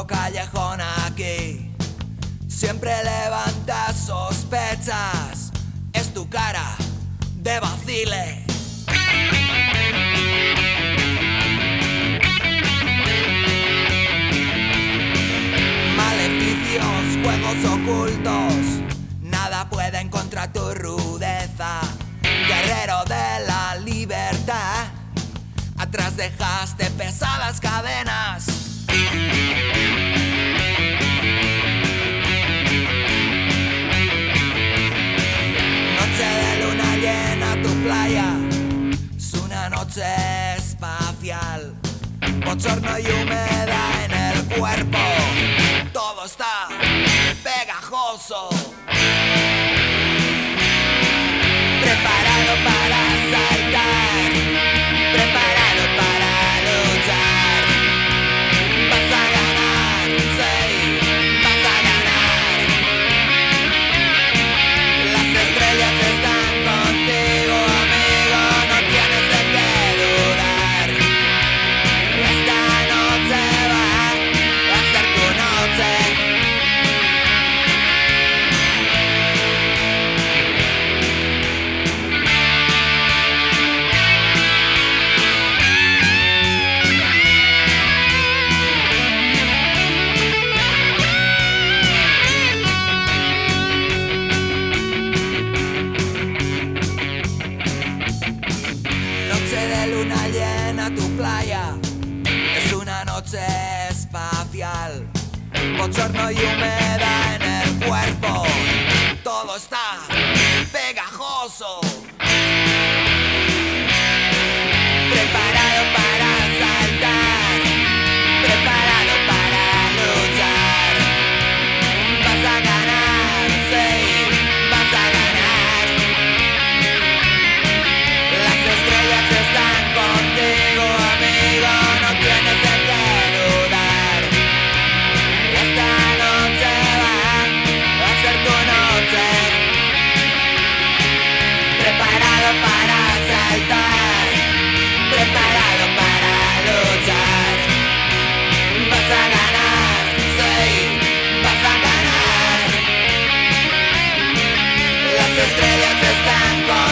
otro callejón aquí. Siempre levantas sospechas, es tu cara de vacile. Maleficios, juegos ocultos, nada pueden contra tu rudeza. Guerrero de la libertad, atrás dejaste pesadas cadenas. Noche de luna llena tu playa, es una noche espacial. Bochorno y humedad en el cuerpo, todo está pegajoso. Preparado para saltar, preparado para luchar. Vas a ganar, sí, vas a ganar. Las estrellas están contigo, amigo, no tienes de qué dudar. Esta noche va a ser tu noche. Noche de luna llena tu playa, es una noche espacial. Bochorno y humedad en el cuerpo, todo está pegajoso. Preparado para saltar, preparado para luchar. Vas a ganar, sí, vas a ganar. Las estrellas están contigo, amigo, no tienes de qué dudar. Esta noche va a ser tu noche. Preparado para saltar, preparado para luchar. Vas a ganar, sí, vas a ganar. Las estrellas están contigo.